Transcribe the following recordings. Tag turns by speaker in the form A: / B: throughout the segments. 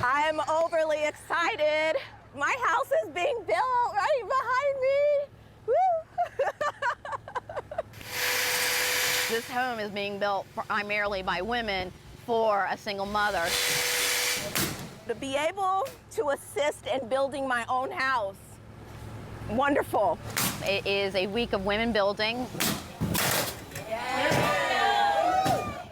A: I'm overly excited. My house is being built right behind me. Woo!
B: This home is being built primarily by women for a single mother.
A: To be able to assist in building my own house, wonderful.
B: It is a week of women building.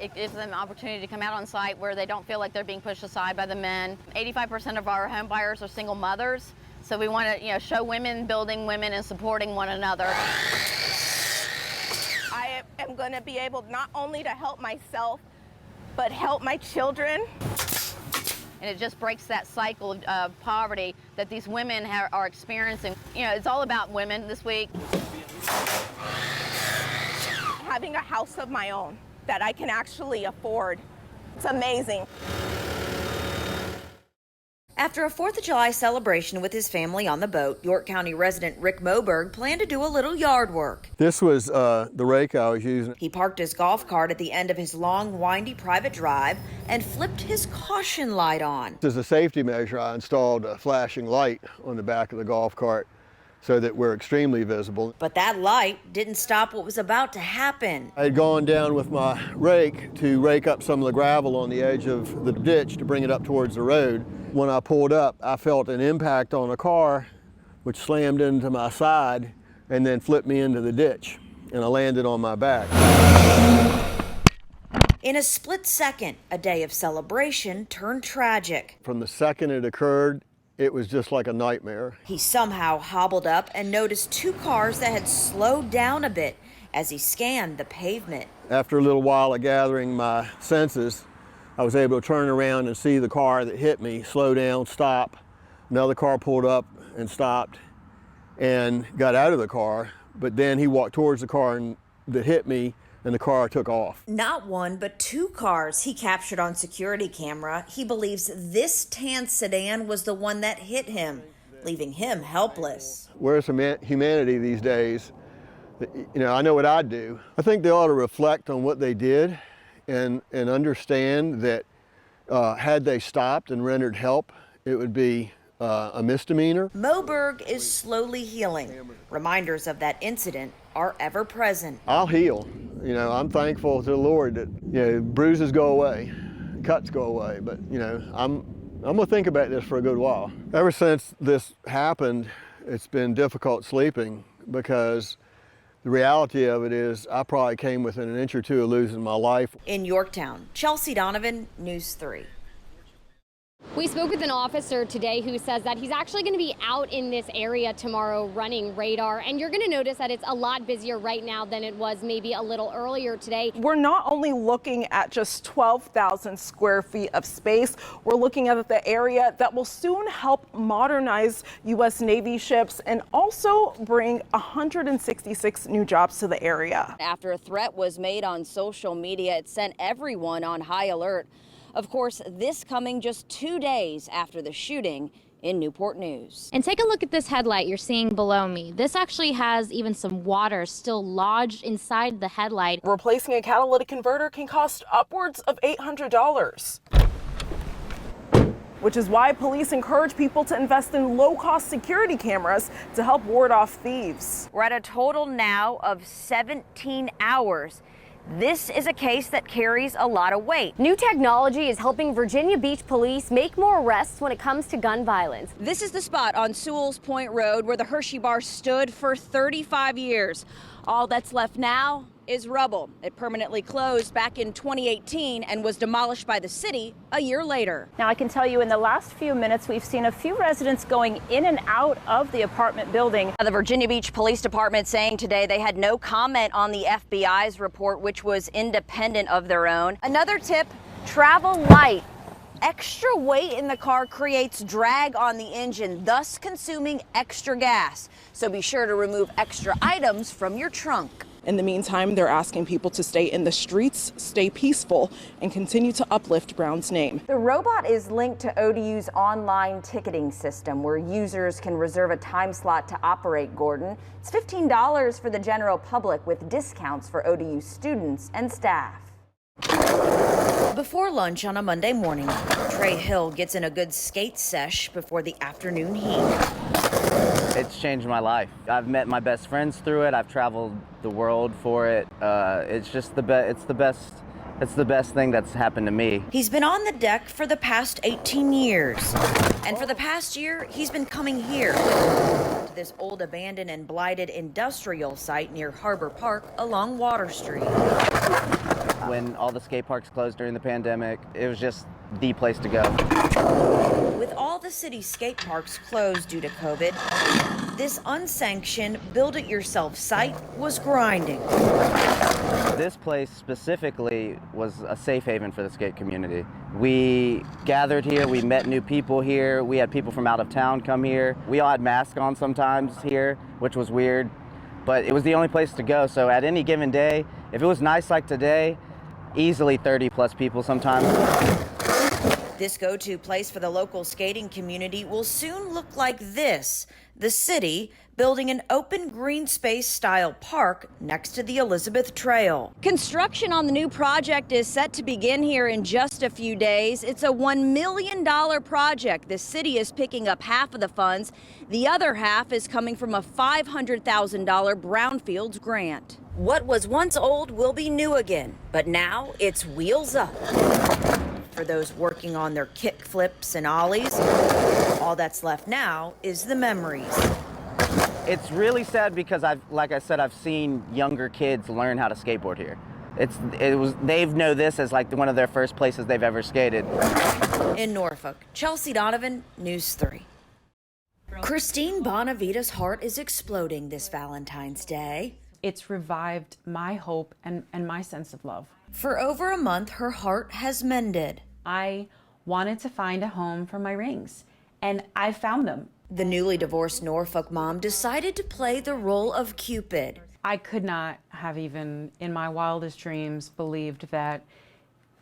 B: It gives them an opportunity to come out on site where they don't feel like they're being pushed aside by the men. 85% of our home buyers are single mothers, so we want to, show women building women and supporting one another.
A: I am going to be able not only to help myself, but help my children.
B: And it just breaks that cycle of poverty that these women are experiencing. It's all about women this week.
A: Having a house of my own that I can actually afford. It's amazing.
C: After a 4th of July celebration with his family on the boat, York County resident Rick Moberg planned to do a little yard work.
D: This was the rake I was using.
C: He parked his golf cart at the end of his long, windy private drive and flipped his caution light on.
D: As a safety measure, I installed a flashing light on the back of the golf cart so that we're extremely visible.
C: But that light didn't stop what was about to happen.
D: I had gone down with my rake to rake up some of the gravel on the edge of the ditch to bring it up towards the road. When I pulled up, I felt an impact on a car which slammed into my side and then flipped me into the ditch, and I landed on my back.
C: In a split second, a day of celebration turned tragic.
D: From the second it occurred, it was just like a nightmare.
C: He somehow hobbled up and noticed 2 cars that had slowed down a bit as he scanned the pavement.
D: After a little while of gathering my senses, I was able to turn around and see the car that hit me slow down, stop. Another car pulled up and stopped and got out of the car, but then he walked towards the car that hit me, and the car took off.
C: Not 1, but 2 cars he captured on security camera. He believes this tan sedan was the one that hit him, leaving him helpless.
D: Where's humanity these days? I know what I'd do. I think they ought to reflect on what they did and understand that had they stopped and rendered help, it would be a misdemeanor.
C: Moberg is slowly healing. Reminders of that incident are ever present.
D: I'll heal. I'm thankful to the Lord that bruises go away, cuts go away, but I'm gonna think about this for a good while. Ever since this happened, it's been difficult sleeping because the reality of it is I probably came within an inch or two of losing my life.
C: In Yorktown, Chelsea Donovan, News 3.
E: We spoke with an officer today who says that he's actually going to be out in this area tomorrow running radar, and you're going to notice that it's a lot busier right now than it was maybe a little earlier today.
A: We're not only looking at just 12,000 square feet of space, we're looking at the area that will soon help modernize U.S. Navy ships and also bring 166 new jobs to the area.
F: After a threat was made on social media, it sent everyone on high alert. Of course, this coming just 2 days after the shooting in Newport News.
E: And take a look at this headlight you're seeing below me. This actually has even some water still lodged inside the headlight.
A: Replacing a catalytic converter can cost upwards of $800. Which is why police encourage people to invest in low-cost security cameras to help ward off thieves.
F: We're at a total now of 17 hours. This is a case that carries a lot of weight.
E: New technology is helping Virginia Beach police make more arrests when it comes to gun violence.
F: This is the spot on Sewell's Point Road where the Hershey Bar stood for 35 years. All that's left now is rubble. It permanently closed back in 2018 and was demolished by the city a year later.
G: Now, I can tell you in the last few minutes, we've seen a few residents going in and out of the apartment building.
F: The Virginia Beach Police Department saying today they had no comment on the FBI's report, which was independent of their own. Another tip, travel light. Extra weight in the car creates drag on the engine, thus consuming extra gas. So be sure to remove extra items from your trunk.
A: In the meantime, they're asking people to stay in the streets, stay peaceful, and continue to uplift Brown's name.
F: The robot is linked to ODU's online ticketing system where users can reserve a time slot to operate, Gordon. It's $15 for the general public with discounts for ODU students and staff.
C: Before lunch on a Monday morning, Trey Hill gets in a good skate sesh before the afternoon heat.
H: It's changed my life. I've met my best friends through it. I've traveled the world for it. It's just it's the best thing that's happened to me.
C: He's been on the deck for the past 18 years. And for the past year, he's been coming here to this old abandoned and blighted industrial site near Harbor Park along Water Street.
H: When all the skate parks closed during the pandemic, it was just the place to go.
C: With all the city's skate parks closed due to COVID, this unsanctioned build-it-yourself site was grinding.
H: This place specifically was a safe haven for the skate community. We gathered here, we met new people here, we had people from out of town come here. We all had masks on sometimes here, which was weird, but it was the only place to go. So at any given day, if it was nice like today, easily 30 plus people sometimes.
C: This go-to place for the local skating community will soon look like this: the city building an open green space style park next to the Elizabeth Trail.
F: Construction on the new project is set to begin here in just a few days. It's a $1 million project. The city is picking up half of the funds. The other half is coming from a $500,000 Brownfields grant. What was once old will be new again, but now it's wheels up. For those working on their kick flips and ollies, all that's left now is the memories.
H: It's really sad because like I said, I've seen younger kids learn how to skateboard here. They know this as like one of their first places they've ever skated.
C: In Norfolk, Chelsea Donovan, News 3. Christine Bonavita's heart is exploding this Valentine's Day.
I: It's revived my hope and my sense of love.
C: For over a month, her heart has mended.
I: I wanted to find a home for my rings, and I found them.
C: The newly divorced Norfolk mom decided to play the role of Cupid.
I: I could not have even, in my wildest dreams, believed that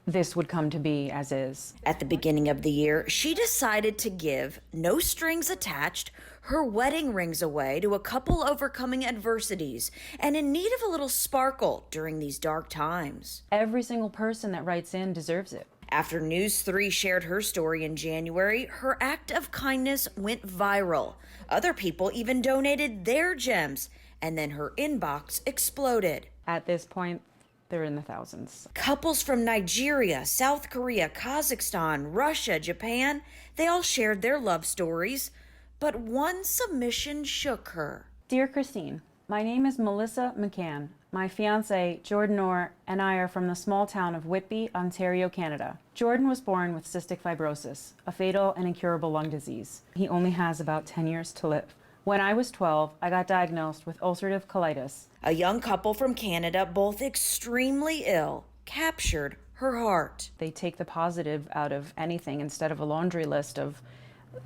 I: this would come to be as is.
C: At the beginning of the year, she decided to give, no strings attached, her wedding rings away to a couple overcoming adversities and in need of a little sparkle during these dark times.
I: Every single person that writes in deserves it.
C: After News 3 shared her story in January, her act of kindness went viral. Other people even donated their gems, and then her inbox exploded.
I: At this point, they're in the thousands.
C: Couples from Nigeria, South Korea, Kazakhstan, Russia, Japan, they all shared their love stories. But one submission shook her.
I: Dear Christine, my name is Melissa McCann. My fiance, Jordan Orr, and I are from the small town of Whitby, Ontario, Canada. Jordan was born with cystic fibrosis, a fatal and incurable lung disease. He only has about 10 years to live. When I was 12, I got diagnosed with ulcerative colitis.
C: A young couple from Canada, both extremely ill, captured her heart.
I: They take the positive out of anything instead of a laundry list of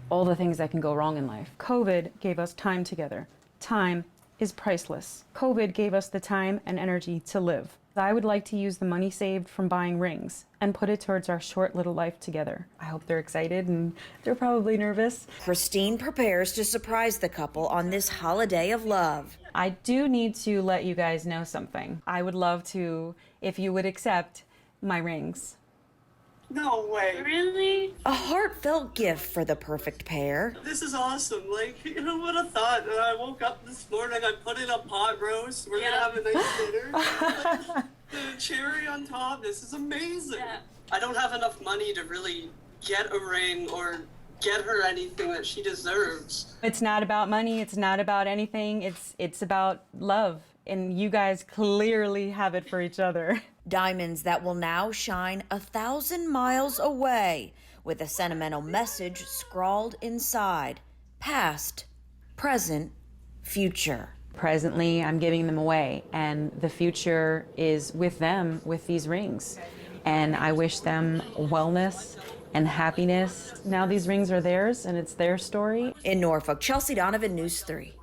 I: all the things that can go wrong in life. COVID gave us time together. Time is priceless. COVID gave us the time and energy to live. I would like to use the money saved from buying rings and put it towards our short little life together. I hope they're excited and they're probably nervous.
C: Christine prepares to surprise the couple on this holiday of love.
I: I do need to let you guys know something. I would love to, if you would accept my rings.
J: No way. Really?
C: A heartfelt gift for the perfect pair.
J: This is awesome. Like, who would have thought? I woke up this morning, I put in a pot roast. We're gonna have a nice dinner. The cherry on top. This is amazing. Yeah. I don't have enough money to really get a ring or get her anything that she deserves.
I: It's not about money. It's not about anything. It's about love. And you guys clearly have it for each other.
C: Diamonds that will now shine 1,000 miles away with a sentimental message scrawled inside. Past, present, future.
I: Presently, I'm giving them away, and the future is with them with these rings. And I wish them wellness and happiness. Now these rings are theirs, and it's their story.
C: In Norfolk, Chelsea Donovan, News 3.